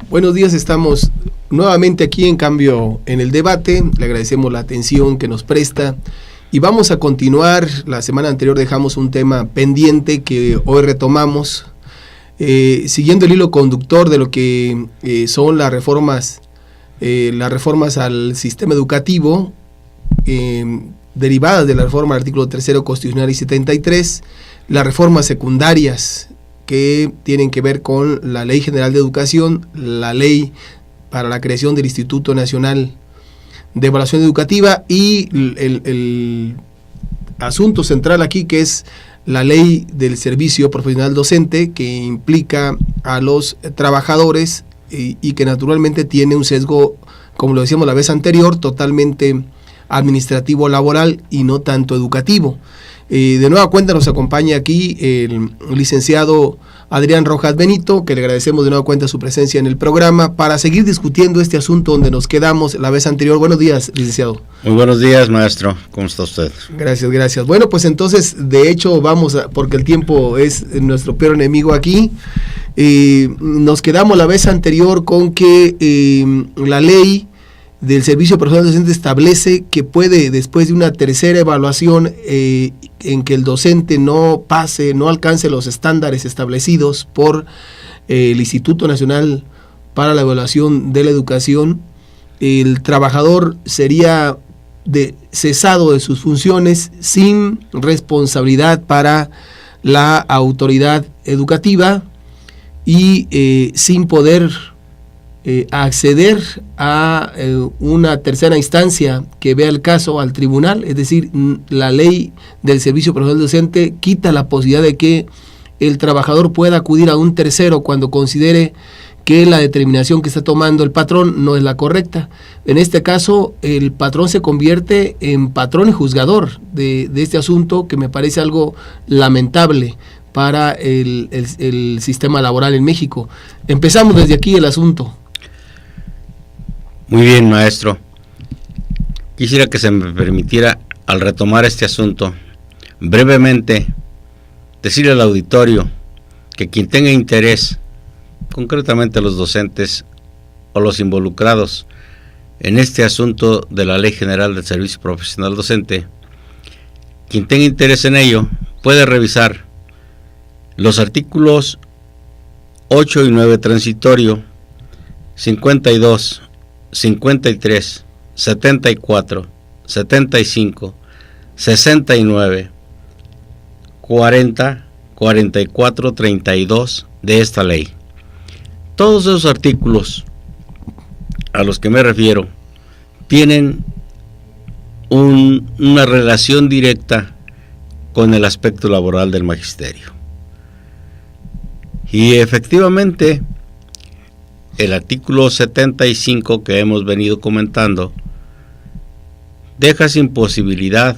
Buenos días, estamos nuevamente aquí en Cambio en el Debate. Le agradecemos la atención que nos presta y vamos a continuar. La semana anterior dejamos un tema pendiente que hoy retomamos, siguiendo el hilo conductor de lo que son las reformas al sistema educativo, derivadas de la reforma del artículo 3 constitucional y 73, las reformas secundarias que tienen que ver con la Ley General de Educación, la ley para la creación del Instituto Nacional de Evaluación Educativa y el asunto central aquí, que es la ley del servicio profesional docente, que implica a los trabajadores y que naturalmente tiene un sesgo, como lo decíamos la vez anterior, totalmente administrativo laboral y no tanto educativo. De nueva cuenta nos acompaña aquí el licenciado Adrián Rojas Benito, que le agradecemos de nueva cuenta su presencia en el programa para seguir discutiendo este asunto donde nos quedamos la vez anterior. Buenos días, licenciado. Muy buenos días, maestro. ¿Cómo está usted? Gracias. Bueno, pues entonces, de hecho, porque el tiempo es nuestro peor enemigo aquí. Nos quedamos la vez anterior con que la ley del servicio profesional docente establece que puede, después de una tercera evaluación en que el docente no alcance los estándares establecidos por el Instituto Nacional para la Evaluación de la Educación, el trabajador sería cesado de sus funciones sin responsabilidad para la autoridad educativa y sin poder acceder a una tercera instancia que vea el caso al tribunal. Es decir, la ley del servicio profesional docente quita la posibilidad de que el trabajador pueda acudir a un tercero cuando considere que la determinación que está tomando el patrón no es la correcta. En este caso, el patrón se convierte en patrón y juzgador de este asunto, que me parece algo lamentable para el sistema laboral en México. Empezamos desde aquí el asunto. Muy bien, maestro. Quisiera que se me permitiera, al retomar este asunto, brevemente decirle al auditorio que quien tenga interés, concretamente los docentes o los involucrados en este asunto de la Ley General del Servicio Profesional Docente, quien tenga interés en ello, puede revisar los artículos 8 y 9 transitorio, 52, 53, 74, 75, 69, 40, 44, 32 de esta ley. Todos esos artículos a los que me refiero tienen una relación directa con el aspecto laboral del magisterio. Y efectivamente, el artículo 75 que hemos venido comentando deja sin posibilidad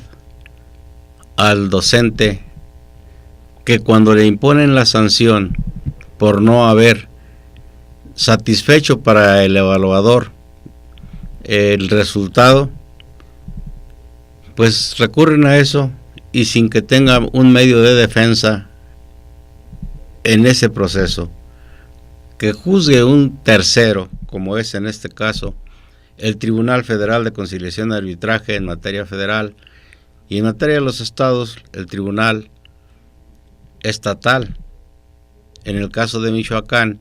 al docente que, cuando le imponen la sanción por no haber satisfecho para el evaluador el resultado, pues recurren a eso y sin que tenga un medio de defensa en ese proceso, que juzgue un tercero, como es en este caso el Tribunal Federal de Conciliación y Arbitraje en materia federal, y en materia de los estados, el Tribunal Estatal. En el caso de Michoacán,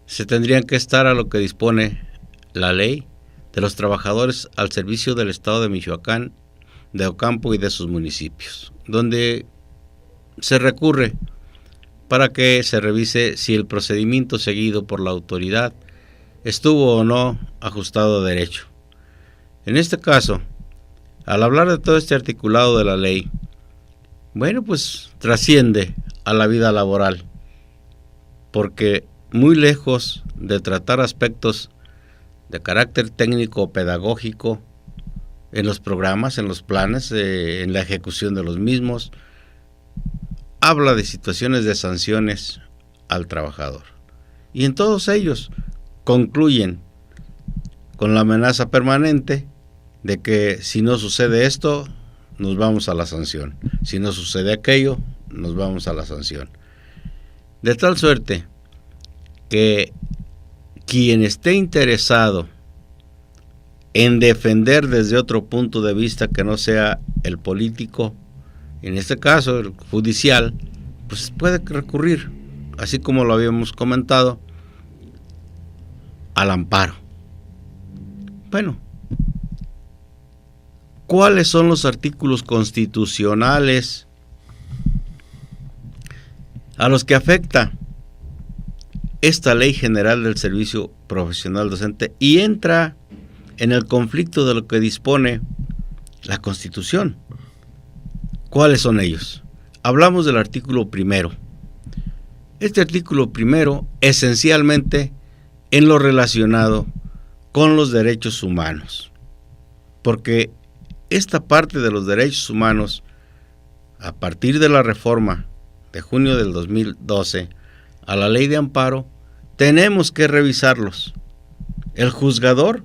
se tendrían que estar a lo que dispone la ley de los trabajadores al servicio del estado de Michoacán, de Ocampo y de sus municipios, donde se recurre para que se revise si el procedimiento seguido por la autoridad estuvo o no ajustado a derecho. En este caso, al hablar de todo este articulado de la ley, bueno, pues trasciende a la vida laboral, porque muy lejos de tratar aspectos de carácter técnico o pedagógico en los programas, en los planes, en la ejecución de los mismos, habla de situaciones de sanciones al trabajador. Y en todos ellos concluyen con la amenaza permanente de que si no sucede esto, nos vamos a la sanción. Si no sucede aquello, nos vamos a la sanción. De tal suerte que quien esté interesado en defender desde otro punto de vista que no sea el político, en este caso el judicial, pues puede recurrir, así como lo habíamos comentado, al amparo. Bueno, ¿cuáles son los artículos constitucionales a los que afecta esta Ley General del Servicio Profesional Docente y entra en el conflicto de lo que dispone la Constitución? ¿Cuáles son ellos? Hablamos del artículo primero. Este artículo primero, esencialmente, en lo relacionado con los derechos humanos, porque esta parte de los derechos humanos, a partir de la reforma de junio del 2012 a la ley de amparo, tenemos que revisarlos. El juzgador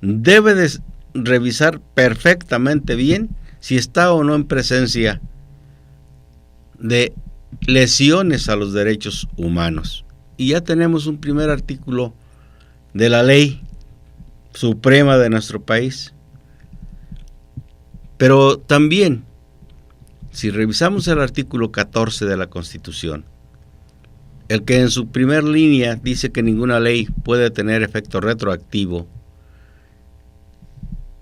debe de revisar perfectamente bien si está o no en presencia de lesiones a los derechos humanos. Y ya tenemos un primer artículo de la ley suprema de nuestro país. Pero también, si revisamos el artículo 14 de la Constitución, el que en su primer línea dice que ninguna ley puede tener efecto retroactivo,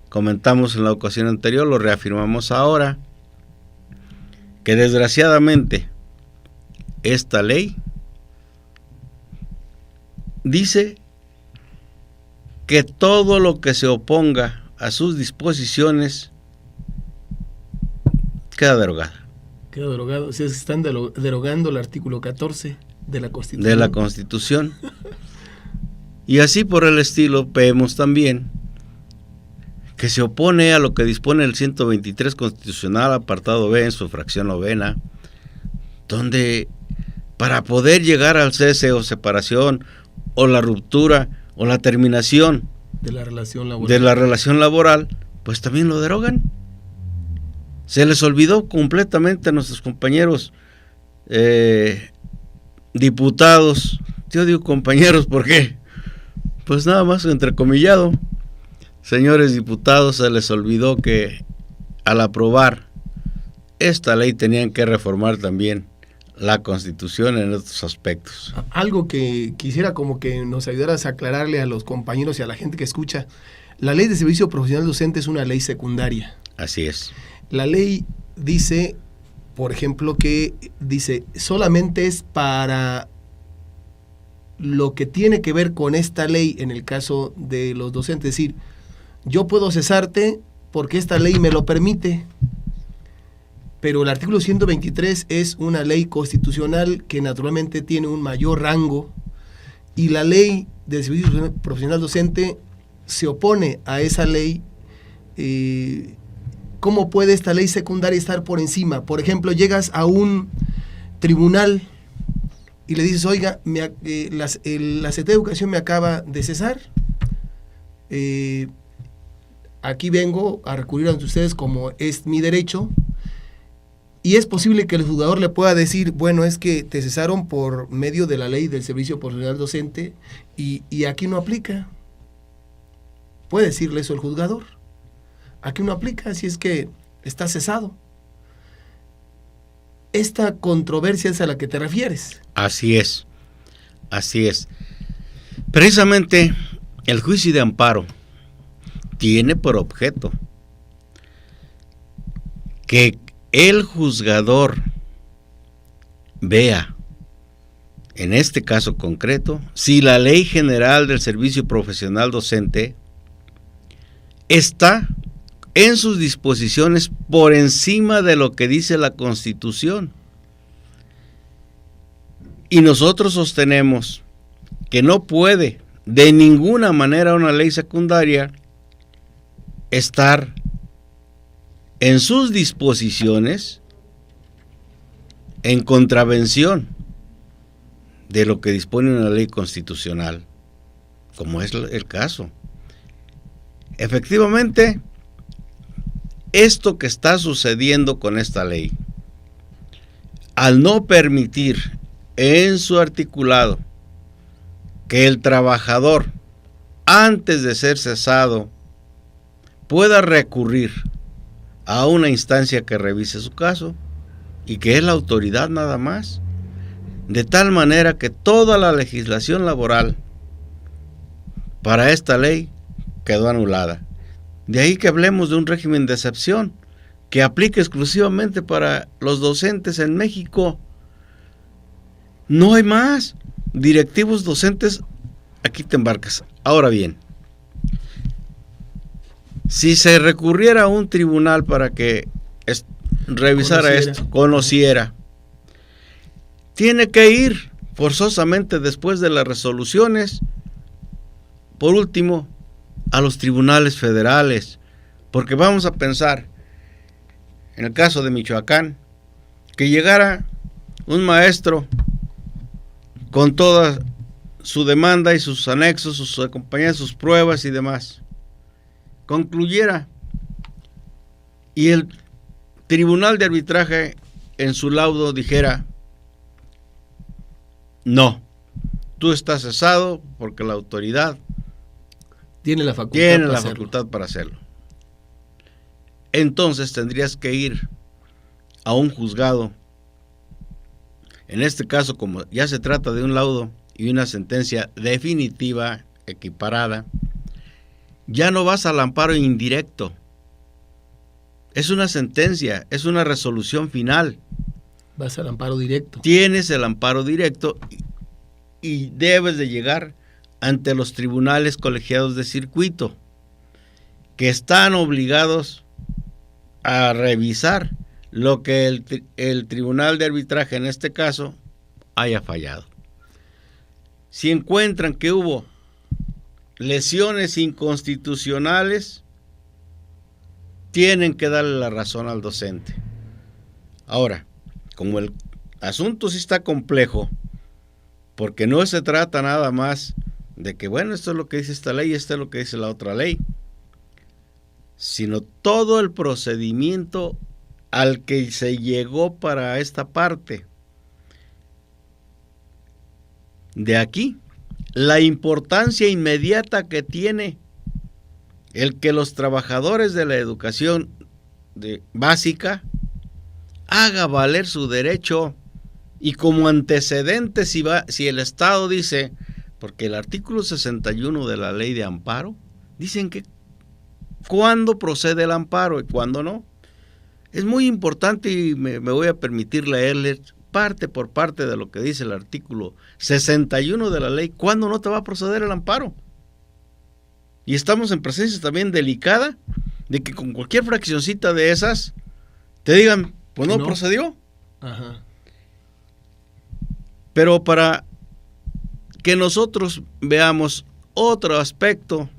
comentamos en la ocasión anterior, lo reafirmamos ahora, que desgraciadamente esta ley dice que todo lo que se oponga a sus disposiciones queda derogada. Queda derogado. O sea, se están derogando el artículo 14 de la Constitución. De la Constitución. Y así por el estilo vemos también que se opone a lo que dispone el 123 constitucional, apartado B, en su fracción novena, donde para poder llegar al cese o separación o la ruptura o la terminación de la relación laboral, pues también lo derogan. Se les olvidó completamente a nuestros compañeros diputados. Yo digo compañeros porque, pues nada más entrecomillado, señores diputados, se les olvidó que al aprobar esta ley tenían que reformar también la Constitución en estos aspectos. Algo que quisiera como que nos ayudaras a aclararle a los compañeros y a la gente que escucha: la Ley de Servicio Profesional Docente es una ley secundaria. Así es. La ley dice, por ejemplo, que dice solamente es para lo que tiene que ver con esta ley en el caso de los docentes. Es decir, yo puedo cesarte porque esta ley me lo permite, pero el artículo 123 es una ley constitucional que naturalmente tiene un mayor rango, y la ley de servicio profesional docente se opone a esa ley. ¿Cómo puede esta ley secundaria estar por encima? Por ejemplo, llegas a un tribunal y le dices: oiga, la Secretaría de Educación me acaba de cesar, aquí vengo a recurrir ante ustedes como es mi derecho. Y es posible que el juzgador le pueda decir: bueno, es que te cesaron por medio de la ley del servicio profesional docente y aquí no aplica. Puede decirle eso el juzgador. Aquí no aplica, si es que está cesado. Esta controversia es a la que te refieres. Así es, así es. Precisamente el juicio de amparo tiene por objeto que el juzgador vea, en este caso concreto, si la Ley General del Servicio Profesional Docente está en sus disposiciones por encima de lo que dice la Constitución. Y nosotros sostenemos que no puede de ninguna manera una ley secundaria estar en sus disposiciones en contravención de lo que dispone una ley constitucional, como es el caso. Efectivamente, esto que está sucediendo con esta ley, al no permitir en su articulado que el trabajador, antes de ser cesado, pueda recurrir a una instancia que revise su caso y que es la autoridad nada más, de tal manera que toda la legislación laboral para esta ley quedó anulada. De ahí que hablemos de un régimen de excepción que aplica exclusivamente para los docentes en México. No hay más. Directivos docentes, aquí te embarcas. Ahora bien, si se recurriera a un tribunal para que revisara esto, conociera, tiene que ir forzosamente después de las resoluciones, por último, a los tribunales federales, porque vamos a pensar, en el caso de Michoacán, que llegara un maestro con toda su demanda y sus anexos, sus acompañantes, sus pruebas y demás, concluyera y el tribunal de arbitraje en su laudo dijera: no, tú estás cesado porque la autoridad tiene la facultad, facultad para hacerlo. Entonces tendrías que ir a un juzgado. En este caso, como ya se trata de un laudo y una sentencia definitiva, equiparada, ya no vas al amparo indirecto. Es una sentencia, es una resolución final. Vas al amparo directo. Tienes el amparo directo y debes de llegar ante los tribunales colegiados de circuito, que están obligados a revisar lo que el tribunal de arbitraje, en este caso, haya fallado. Si encuentran que hubo lesiones inconstitucionales, tienen que darle la razón al docente. Ahora, como el asunto sí está complejo, porque no se trata nada más de que, bueno, esto es lo que dice esta ley, esto es lo que dice la otra ley, sino todo el procedimiento al que se llegó para esta parte. De aquí, la importancia inmediata que tiene el que los trabajadores de la educación básica haga valer su derecho, y como antecedente si el Estado dice, porque el artículo 61 de la ley de amparo dicen que cuándo procede el amparo y cuándo no. Es muy importante y me voy a permitir leerles parte por parte de lo que dice el artículo 61 de la ley, cuándo no te va a proceder el amparo. Y estamos en presencia también delicada de que con cualquier fraccioncita de esas te digan, pues no procedió. Ajá. Pero para que nosotros veamos otro aspecto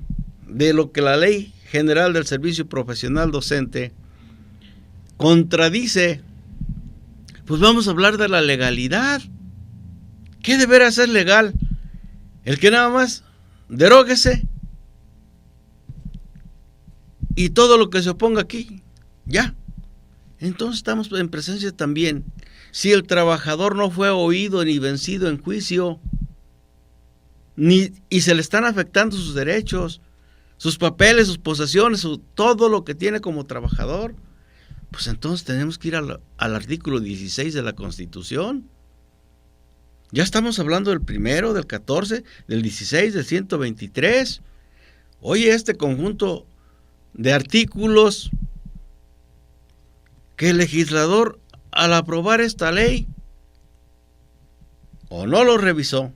de lo que la Ley General del Servicio Profesional Docente contradice, pues vamos a hablar de la legalidad. ¿Qué deberá ser legal? El que nada más deróguese y todo lo que se oponga aquí, ya. Entonces estamos en presencia también. Si el trabajador no fue oído ni vencido en juicio, y se le están afectando sus derechos, sus papeles, sus posesiones, todo lo que tiene como trabajador, pues entonces tenemos que ir al artículo 16 de la Constitución. Ya estamos hablando del primero, del 14, del 16, del 123. Oye, este conjunto de artículos que el legislador, al aprobar esta ley, o no lo revisó,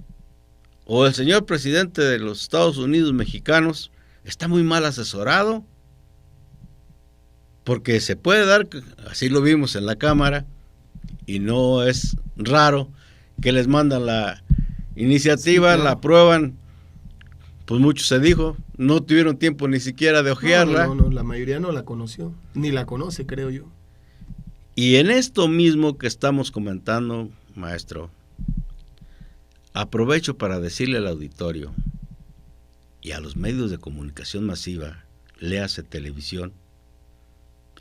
o el señor presidente de los Estados Unidos mexicanos está muy mal asesorado, porque se puede dar, así lo vimos en la Cámara, y no es raro que les mandan la iniciativa, sí, claro, la aprueban, pues mucho se dijo, no tuvieron tiempo ni siquiera de hojearla. No, la mayoría no la conoció, ni la conoce, creo yo. Y en esto mismo que estamos comentando, maestro, aprovecho para decirle al auditorio y a los medios de comunicación masiva, léase televisión,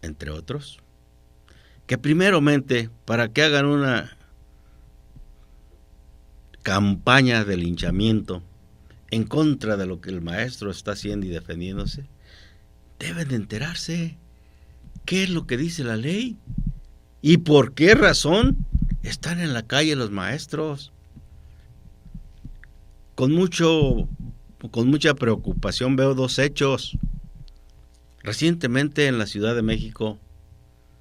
entre otros, que primeramente, para que hagan una campaña de linchamiento en contra de lo que el maestro está haciendo y defendiéndose, deben de enterarse qué es lo que dice la ley y por qué razón están en la calle los maestros. Con mucha preocupación veo dos hechos. Recientemente en la Ciudad de México,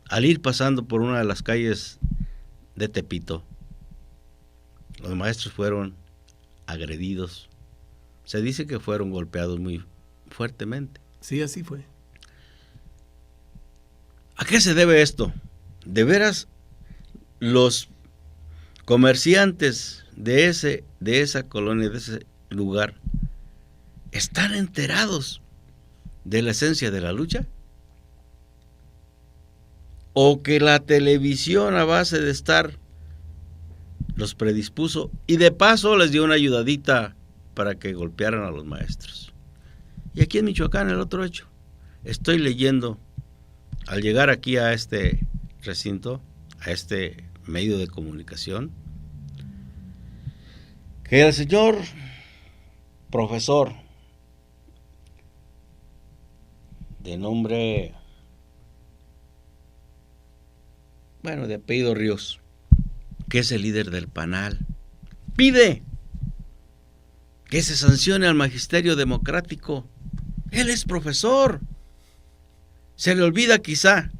al ir pasando por una de las calles de Tepito, los maestros fueron agredidos. Se dice que fueron golpeados muy fuertemente. Sí, así fue. ¿A qué se debe esto? De veras, los comerciantes de esa colonia, de ese lugar, ¿están enterados de la esencia de la lucha? ¿O que la televisión, a base de estar, los predispuso y de paso les dio una ayudadita para que golpearan a los maestros? Y aquí en Michoacán, el otro hecho, estoy leyendo, al llegar aquí a este recinto, a este medio de comunicación, que el señor profesor de nombre, de apellido Ríos, que es el líder del PANAL, pide que se sancione al magisterio democrático. Él es profesor. Se le olvida quizá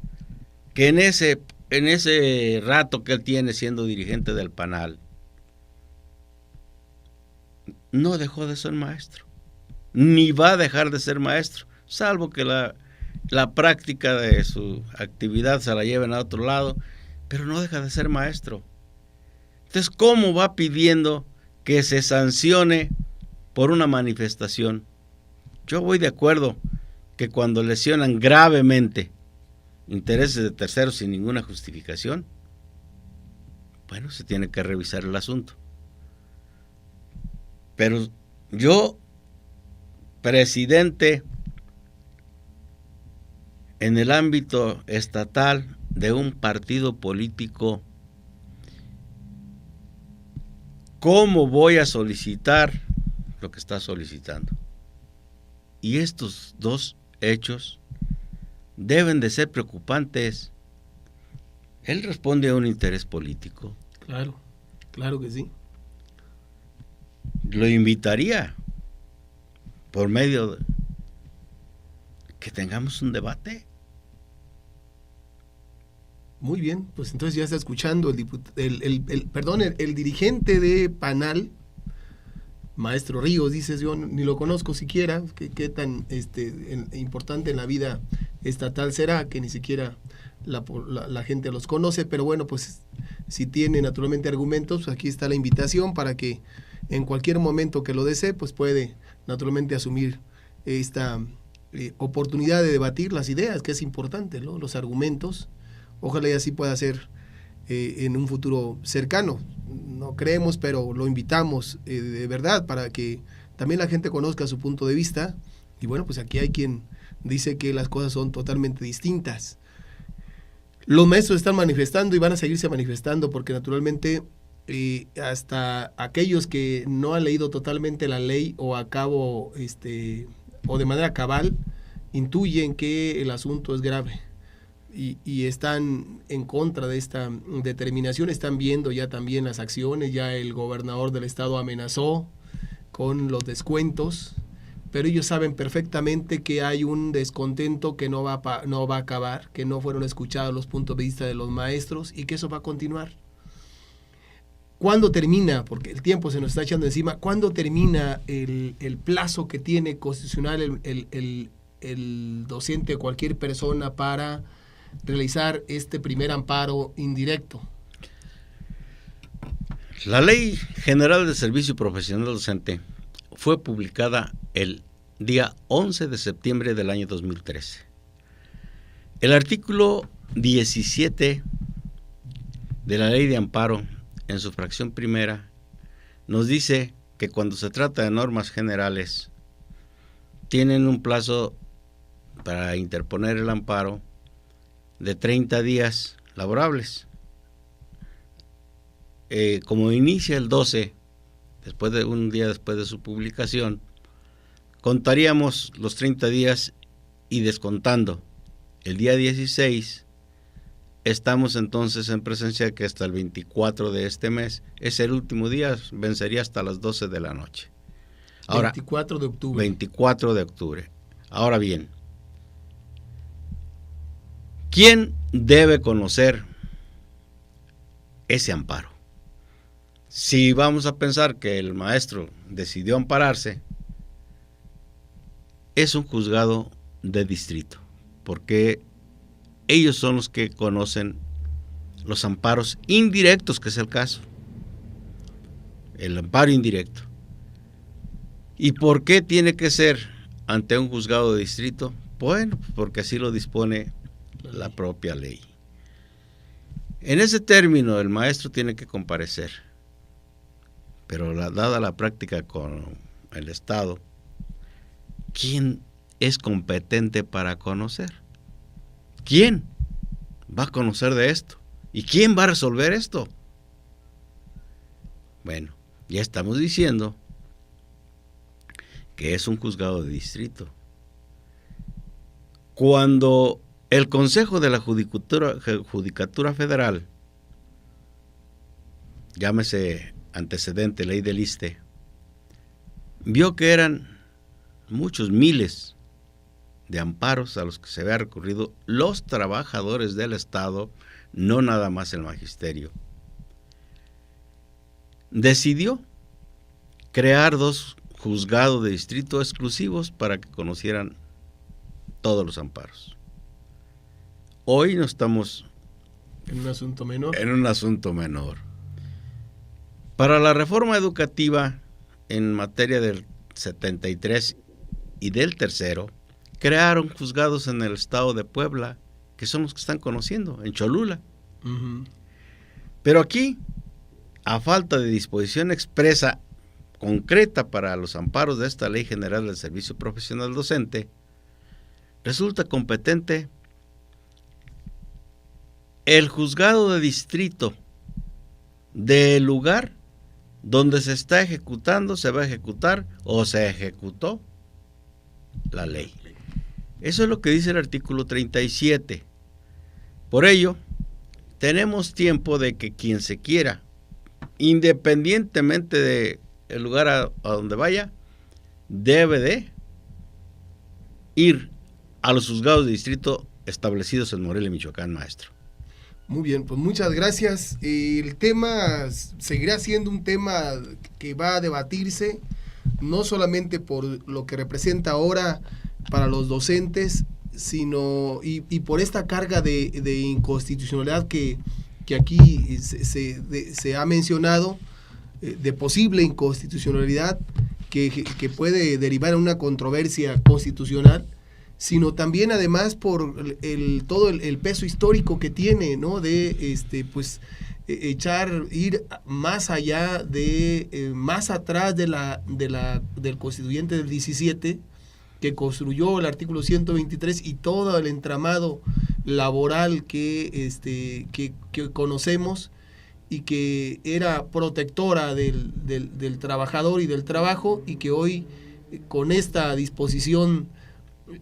que en ese rato que él tiene siendo dirigente del PANAL, no dejó de ser maestro, ni va a dejar de ser maestro, salvo que la práctica de su actividad se la lleven a otro lado, pero no deja de ser maestro. Entonces, ¿cómo va pidiendo que se sancione por una manifestación? Yo voy de acuerdo que cuando lesionan gravemente intereses de terceros sin ninguna justificación, se tiene que revisar el asunto. Pero yo, presidente en el ámbito estatal de un partido político, ¿cómo voy a solicitar lo que está solicitando? Y estos dos hechos deben de ser preocupantes. Él responde a un interés político. Claro que sí. Lo invitaría por medio de que tengamos un debate. Muy bien, pues entonces ya está escuchando el dirigente de PANAL, maestro Ríos, dices, yo ni lo conozco siquiera, qué tan importante en la vida estatal será, que ni siquiera la gente los conoce, pero pues si tiene naturalmente argumentos, pues aquí está la invitación para que en cualquier momento que lo desee, pues puede naturalmente asumir esta oportunidad de debatir las ideas, que es importante, ¿no? Los argumentos. Ojalá y así pueda ser en un futuro cercano. No creemos, pero lo invitamos de verdad para que también la gente conozca su punto de vista. Y pues aquí hay quien dice que las cosas son totalmente distintas. Los maestros están manifestando y van a seguirse manifestando porque naturalmente hasta aquellos que no han leído totalmente la ley o a cabo o de manera cabal intuyen que el asunto es grave. Y están en contra de esta determinación, están viendo ya también las acciones, ya el gobernador del estado amenazó con los descuentos, pero ellos saben perfectamente que hay un descontento que no va a acabar, que no fueron escuchados los puntos de vista de los maestros y que eso va a continuar. ¿Cuándo termina? Porque el tiempo se nos está echando encima. ¿Cuándo termina el plazo que tiene constitucional el docente o cualquier persona para realizar este primer amparo indirecto? La Ley General de Servicio Profesional Docente fue publicada el día 11 de septiembre del año 2013. El artículo 17 de la Ley de Amparo, en su fracción primera, nos dice que cuando se trata de normas generales, tienen un plazo para interponer el amparo de 30 días laborables. Como inicia el 12 un día después de su publicación, contaríamos los 30 días y descontando el día 16, estamos entonces en presencia que hasta el 24 de este mes, es el último día, vencería hasta las 12 de la noche. Ahora, 24 de octubre. 24 de octubre. Ahora bien, ¿quién debe conocer ese amparo? Si vamos a pensar que el maestro decidió ampararse, es un juzgado de distrito, porque ellos son los que conocen los amparos indirectos, que es el caso. El amparo indirecto. ¿Y por qué tiene que ser ante un juzgado de distrito? Bueno, porque así lo dispone la propia ley. En ese término, el maestro tiene que comparecer, pero dada la práctica con el Estado, ¿quién es competente para conocer? ¿Quién va a conocer de esto? ¿Y quién va a resolver esto? Bueno, ya estamos diciendo que es un juzgado de distrito. Cuando el Consejo de la Judicatura Federal, llámese antecedente ley del ISSSTE, vio que eran muchos miles de amparos a los que se había recurrido los trabajadores del Estado, no nada más el magisterio, decidió crear 2 juzgados de distrito exclusivos para que conocieran todos los amparos. Hoy no estamos en un asunto menor. En un asunto menor. Para la reforma educativa en materia del 73 y del tercero, crearon juzgados en el estado de Puebla, que son los que están conociendo, en Cholula. Uh-huh. Pero aquí, a falta de disposición expresa concreta para los amparos de esta Ley General del Servicio Profesional Docente, resulta competente el juzgado de distrito del lugar donde se está ejecutando, se va a ejecutar o se ejecutó la ley. Eso es lo que dice el artículo 37. Por ello, tenemos tiempo de que quien se quiera, independientemente del lugar a donde vaya, debe de ir a los juzgados de distrito establecidos en Morelia, Michoacán, maestro. Muy bien, pues muchas gracias. El tema seguirá siendo un tema que va a debatirse, no solamente por lo que representa ahora para los docentes, sino y por esta carga de inconstitucionalidad que aquí se ha mencionado, de posible inconstitucionalidad que puede derivar en una controversia constitucional, sino también además por todo el peso histórico que tiene, ¿no? De ir más allá más atrás del constituyente del 17, que construyó el artículo 123 y todo el entramado laboral que conocemos, y que era protectora del trabajador y del trabajo, y que hoy con esta disposición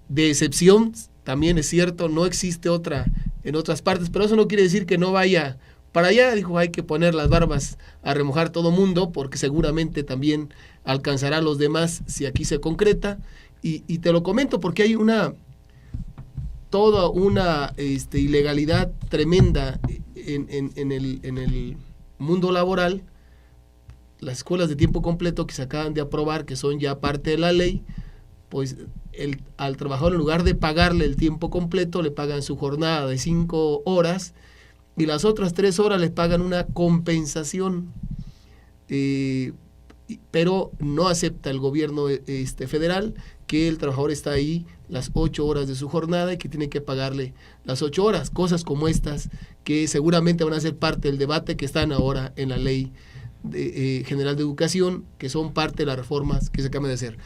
de excepción, también es cierto, no existe otra en otras partes, pero eso no quiere decir que no vaya para allá. Dijo, hay que poner las barbas a remojar todo mundo, porque seguramente también alcanzará a los demás si aquí se concreta, y te lo comento porque hay toda una ilegalidad tremenda en el mundo laboral. Las escuelas de tiempo completo que se acaban de aprobar, que son ya parte de la ley, pues al trabajador, en lugar de pagarle el tiempo completo, le pagan su jornada de 5 horas y las otras 3 horas les pagan una compensación, pero no acepta el gobierno federal que el trabajador está ahí las 8 horas de su jornada y que tiene que pagarle las 8 horas. Cosas como estas que seguramente van a ser parte del debate que están ahora en la Ley General de Educación, que son parte de las reformas que se acaban de hacer.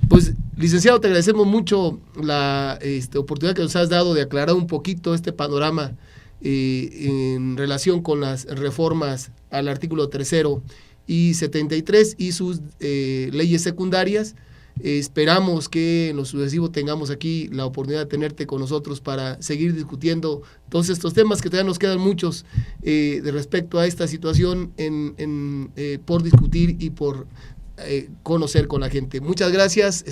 Pues, licenciado, te agradecemos mucho la oportunidad que nos has dado de aclarar un poquito este panorama en relación con las reformas al artículo 3º y 73 y sus leyes secundarias. Esperamos que en lo sucesivo tengamos aquí la oportunidad de tenerte con nosotros para seguir discutiendo todos estos temas, que todavía nos quedan muchos de respecto a esta situación por discutir y por conocer con la gente. Muchas gracias.